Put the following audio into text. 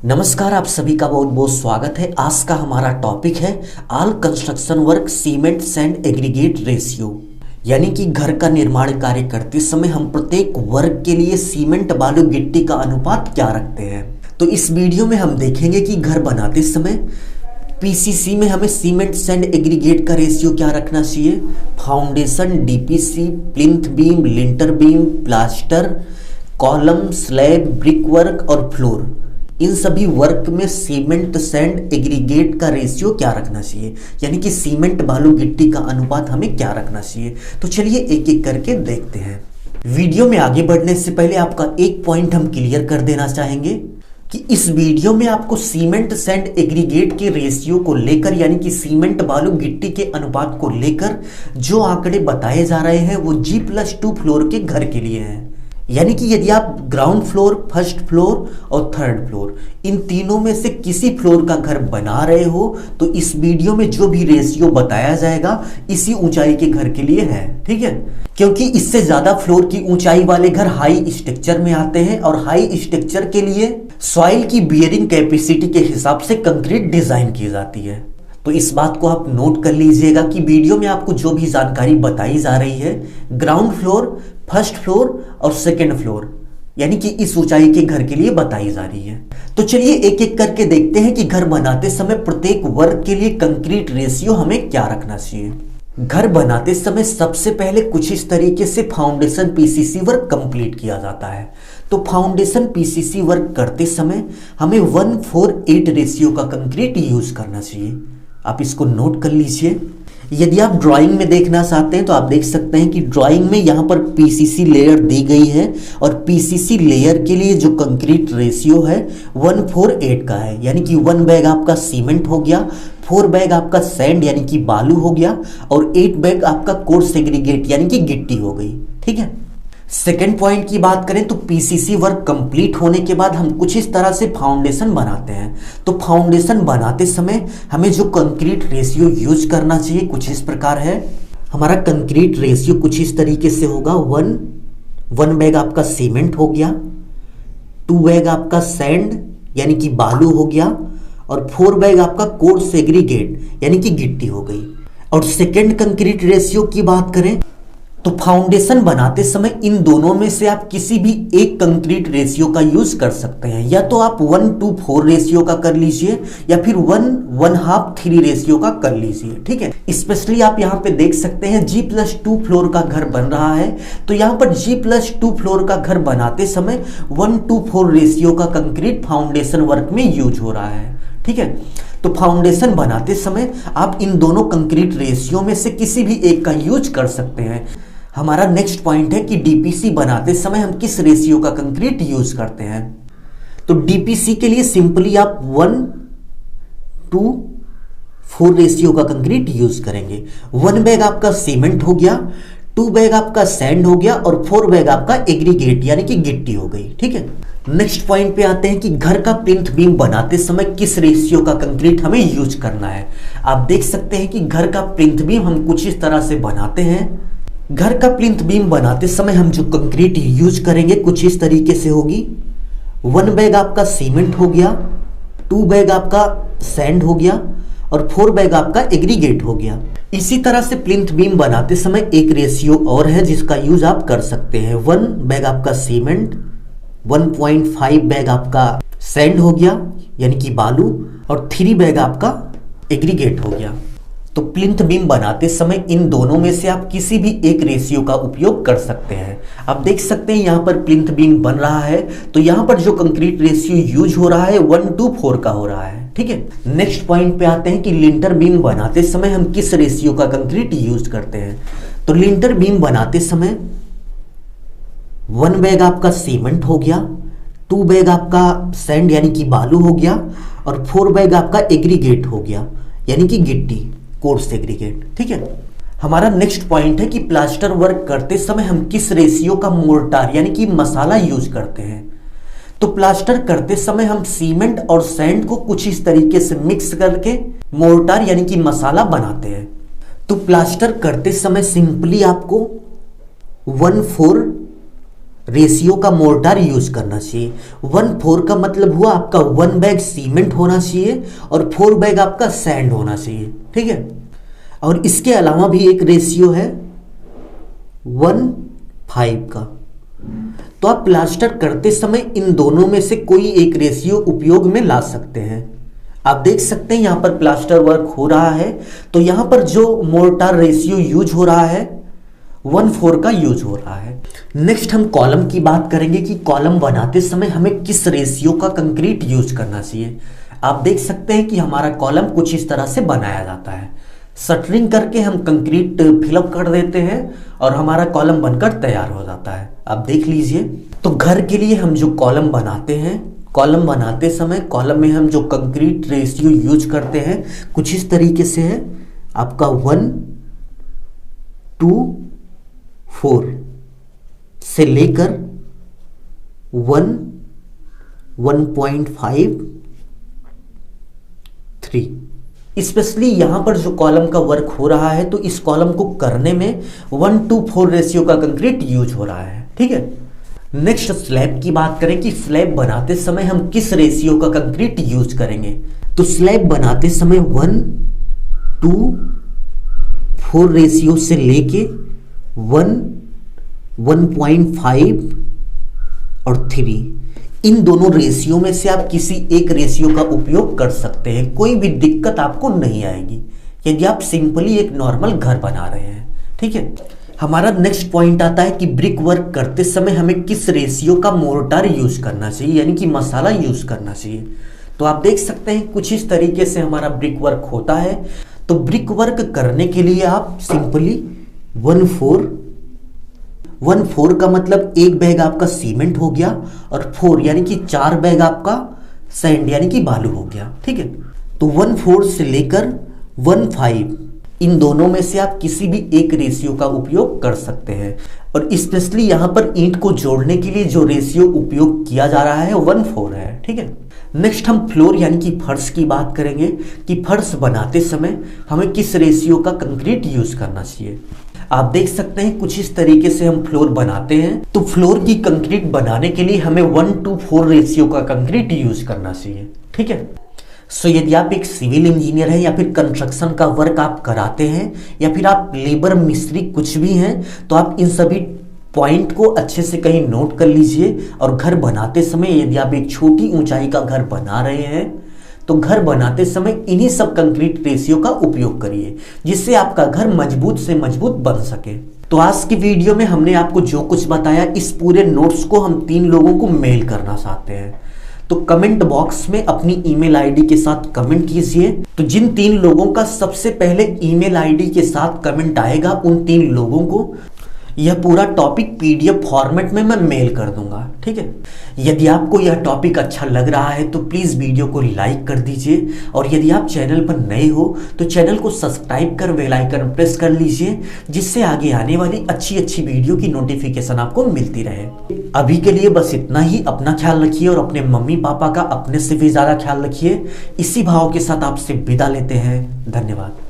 नमस्कार, आप सभी का बहुत बहुत स्वागत है। आज का हमारा टॉपिक है all construction work cement sand aggregate ratio, यानी कि घर का निर्माण कार्य करते समय हम प्रत्येक वर्ग के लिए सीमेंट बालू गिट्टी का अनुपात क्या रखते हैं। तो इस वीडियो में हम देखेंगे कि घर बनाते समय पीसीसी में हमें सीमेंट सैंड एग्रीगेट का रेशियो क्या रखना चाहिए, foundation, DPC, plinth beam, lintel beam, plaster, column, slab, brick work और फ्लोर, इन सभी वर्क में सीमेंट सैंड एग्रीगेट का रेशियो क्या रखना चाहिए, यानी कि सीमेंट बालू गिट्टी का अनुपात हमें क्या रखना चाहिए। तो चलिए एक एक करके देखते हैं। वीडियो में आगे बढ़ने से पहले आपका एक पॉइंट हम क्लियर कर देना चाहेंगे कि इस वीडियो में आपको सीमेंट सैंड एग्रीगेट के रेशियो को लेकर, यानी कि सीमेंट बालू गिट्टी के अनुपात को लेकर जो आंकड़े बताए जा रहे हैं वो G+2 फ्लोर के घर के लिए हैं। यानी कि यदि आप ग्राउंड फ्लोर, फर्स्ट फ्लोर और थर्ड फ्लोर, इन तीनों में से किसी फ्लोर का घर बना रहे हो तो इस वीडियो में जो भी रेशियो बताया जाएगा इसी ऊंचाई के घर के लिए है, ठीक है। क्योंकि इससे ज्यादा फ्लोर की ऊंचाई वाले घर हाई स्ट्रक्चर में आते हैं और हाई स्ट्रक्चर के लिए सॉइल की बियरिंग कैपेसिटी के हिसाब से कंक्रीट डिजाइन की जाती है। तो इस बात को आप नोट कर लीजिएगा कि वीडियो में आपको जो भी जानकारी बताई जा रही है ग्राउंड फ्लोर, फर्स्ट फ्लोर और सेकंड फ्लोर, यानी कि इस ऊंचाई के घर के लिए बताई जा रही है। तो चलिए एक एक करके देखते हैं कि घर बनाते समय प्रत्येक वर्ग के लिए कंक्रीट रेशियो हमें क्या रखना चाहिए। घर बनाते समय सबसे पहले कुछ इस तरीके से फाउंडेशन पीसीसी वर्क कंप्लीट किया जाता है। तो फाउंडेशन पीसीसी वर्क करते समय हमें 1:8 रेशियो का कंक्रीट यूज करना चाहिए। आप इसको नोट कर लीजिए। यदि आप ड्राइंग में देखना चाहते हैं तो आप देख सकते हैं कि ड्राइंग में यहाँ पर पीसीसी लेयर दी गई है और पीसीसी लेयर के लिए जो कंक्रीट रेशियो है 1:8 का है, यानी कि 1 बैग आपका सीमेंट हो गया, 4 बैग आपका सैंड यानी कि बालू हो गया और 8 बैग आपका कोर्स एग्रीगेट यानी कि गिट्टी हो गई, ठीक है। सेकेंड पॉइंट की बात करें तो पीसीसी वर्क कंप्लीट होने के बाद हम कुछ इस तरह से फाउंडेशन बनाते हैं। तो फाउंडेशन बनाते समय हमें जो कंक्रीट रेशियो यूज करना चाहिए कुछ इस प्रकार है। हमारा कंक्रीट रेशियो कुछ इस तरीके से होगा, 1 बैग आपका सीमेंट हो गया, 2 बैग आपका सैंड यानी कि बालू हो गया और 4 बैग आपका कोर्स एग्रीगेट यानी कि गिट्टी हो गई। और सेकेंड कंक्रीट रेशियो की बात करें तो फाउंडेशन बनाते समय इन दोनों में से आप किसी भी एक कंक्रीट रेशियो का यूज कर सकते हैं, या तो आप 1:4 रेशियो का कर लीजिए या फिर 1:3 रेशियो का कर लीजिए, ठीक है। स्पेशली आप यहाँ पे देख सकते हैं G+2 फ्लोर का घर बन रहा है, तो यहाँ पर G+2 फ्लोर का घर बनाते समय 1:4 रेशियो का कंक्रीट फाउंडेशन वर्क में यूज हो रहा है, ठीक है। तो फाउंडेशन बनाते समय आप इन दोनों कंक्रीट रेशियो में से किसी भी एक का यूज कर सकते हैं। हमारा नेक्स्ट पॉइंट है कि डीपीसी बनाते समय हम किस रेशियो का कंक्रीट यूज करते हैं। तो डीपीसी के लिए सिंपली आप 1:4 रेशियो का कंक्रीट यूज करेंगे। 1 बैग आपका सीमेंट हो गया, 2 बैग आपका सैंड हो गया और 4 बैग आपका एग्रीगेट यानी कि गिट्टी हो गई, ठीक है। नेक्स्ट पॉइंट पे आते हैं कि घर का प्लिंथ बीम बनाते समय किस रेशियो का कंक्रीट हमें यूज करना है। आप देख सकते हैं कि घर का प्लिंथ बीम हम कुछ इस तरह से बनाते हैं। घर का प्लिंथ बीम बनाते समय हम जो कंक्रीट यूज करेंगे कुछ इस तरीके से होगी। 1 बैग आपका सीमेंट हो गया, 2 बैग आपका सैंड हो गया और 4 बैग आपका एग्रीगेट हो गया। इसी तरह से प्लिंथ बीम बनाते समय एक रेशियो और है जिसका यूज आप कर सकते हैं। 1 बैग आपका सीमेंट, 1.5 बैग आपका सैंड हो गया यानी कि बालू और 3 बैग आपका एग्रीगेट हो गया। तो प्लिंथ बीम बनाते समय इन दोनों में से आप किसी भी एक रेशियो का उपयोग कर सकते हैं। आप देख सकते हैं यहाँ पर प्लिंथ बीम बन रहा है तो यहाँ पर जो कंक्रीट रेशियो यूज हो रहा है 1:4 का हो रहा है, ठीक है। नेक्स्ट पॉइंट पे आते हैं कि लिंटर बीम बनाते समय हम किस रेशियो का कंक्रीट यूज करते हैं। तो लिंटर बीम बनाते समय 1 बैग आपका सीमेंट हो गया, 2 बैग आपका सैंड यानी कि बालू हो गया और 4 बैग आपका एग्रीगेट हो गया यानी कि गिट्टी, कोर्स एग्रीगेट, ठीक है। हमारा नेक्स्ट पॉइंट है कि प्लास्टर वर्क करते समय हम किस रेशियो का मोर्टार यानी कि मसाला यूज करते हैं। तो प्लास्टर करते समय हम सीमेंट और सैंड को कुछ इस तरीके से मिक्स करके मोर्टार यानी कि मसाला बनाते हैं। तो प्लास्टर करते समय सिंपली आपको 1/4 रेशियो का मोर्टार यूज करना चाहिए। 1/4 का मतलब हुआ आपका 1 बैग सीमेंट होना चाहिए और 4 बैग आपका सैंड होना चाहिए, ठीक है। और इसके अलावा भी एक रेशियो है 1:5 का। तो आप प्लास्टर करते समय इन दोनों में से कोई एक रेशियो उपयोग में ला सकते हैं। आप देख सकते हैं यहां पर प्लास्टर वर्क हो रहा है, तो यहां पर जो मोर्टार रेशियो यूज हो रहा है 1/4 का यूज हो रहा है। नेक्स्ट हम कॉलम की बात करेंगे कि कॉलम बनाते समय हमें किस रेशियो का कंक्रीट यूज करना चाहिए। आप देख सकते हैं कि हमारा कॉलम कुछ इस तरह से बनाया जाता है। शटरिंग करके हम कंक्रीट फिलअप कर देते हैं और हमारा कॉलम बनकर तैयार हो जाता है। आप देख लीजिए। तो घर के लिए हम जो कॉलम बनाते हैं, कॉलम बनाते समय कॉलम में हम जो कंक्रीट रेशियो यूज करते हैं कुछ इस तरीके से है आपका 1:4 से लेकर 1.5 3। स्पेशली यहां पर जो कॉलम का वर्क हो रहा है तो इस कॉलम को करने में 1:4 रेशियो का कंक्रीट यूज हो रहा है, ठीक है। नेक्स्ट स्लैब की बात करें कि स्लैब बनाते समय हम किस रेशियो का कंक्रीट यूज करेंगे। तो स्लैब बनाते समय 1:4 रेशियो से लेके 1.5 और 3, इन दोनों रेशियो में से आप किसी एक रेशियो का उपयोग कर सकते हैं। कोई भी दिक्कत आपको नहीं आएगी यदि आप सिंपली एक नॉर्मल घर बना रहे हैं, ठीक है। हमारा नेक्स्ट पॉइंट आता है कि ब्रिक वर्क करते समय हमें किस रेशियो का मोर्टार यूज करना चाहिए, यानी कि मसाला यूज करना चाहिए। तो आप देख सकते हैं कुछ इस तरीके से हमारा ब्रिक वर्क होता है। तो ब्रिक वर्क करने के लिए आप सिंपली 1/4 का मतलब 1 बैग आपका सीमेंट हो गया और 4 यानी कि 4 बैग आपका सैंड यानी कि बालू हो गया, ठीक है। तो 1/4 से लेकर 1/5 इन दोनों में से आप किसी भी एक रेशियो का उपयोग कर सकते हैं। और स्पेशली यहां पर ईंट को जोड़ने के लिए जो रेशियो उपयोग किया जा रहा है 1/4 है, ठीक है। नेक्स्ट हम फ्लोर यानी कि फर्श की बात करेंगे कि फर्श बनाते समय हमें किस रेशियो का कंक्रीट यूज करना चाहिए। आप देख सकते हैं कुछ इस तरीके से हम फ्लोर बनाते हैं। तो फ्लोर की कंक्रीट बनाने के लिए हमें 1:4 रेशियो का कंक्रीट यूज करना चाहिए, ठीक है। सो यदि आप एक सिविल इंजीनियर हैं या फिर कंस्ट्रक्शन का वर्क आप कराते हैं या फिर आप लेबर मिस्त्री कुछ भी हैं, तो आप इन सभी पॉइंट को अच्छे से कहीं नोट कर लीजिए। और घर बनाते समय यदि आप एक छोटी ऊंचाई का घर बना रहे हैं तो घर बनाते समय इन्हीं सब कंक्रीट रेशियो का उपयोग करिए जिससे आपका घर मजबूत से मजबूत बन सके। तो आज की वीडियो में हमने आपको जो कुछ बताया इस पूरे नोट्स को हम 3 लोगों को मेल करना चाहते हैं। तो कमेंट बॉक्स में अपनी ईमेल आईडी के साथ कमेंट कीजिए। तो जिन 3 लोगों का सबसे पहले ईमेल आईडी के साथ कमेंट आएगा उन 3 लोगों को यह पूरा टॉपिक पीडीएफ फॉर्मेट में मैं मेल कर दूंगा, ठीक है। यदि आपको यह टॉपिक अच्छा लग रहा है तो प्लीज़ वीडियो को लाइक कर दीजिए और यदि आप चैनल पर नए हो तो चैनल को सब्सक्राइब कर बेल आइकन प्रेस कर लीजिए जिससे आगे आने वाली अच्छी अच्छी वीडियो की नोटिफिकेशन आपको मिलती रहे। अभी के लिए बस इतना ही। अपना ख्याल रखिए और अपने मम्मी पापा का अपने से भी ज़्यादा ख्याल रखिए। इसी भाव के साथ आपसे विदा लेते हैं। धन्यवाद।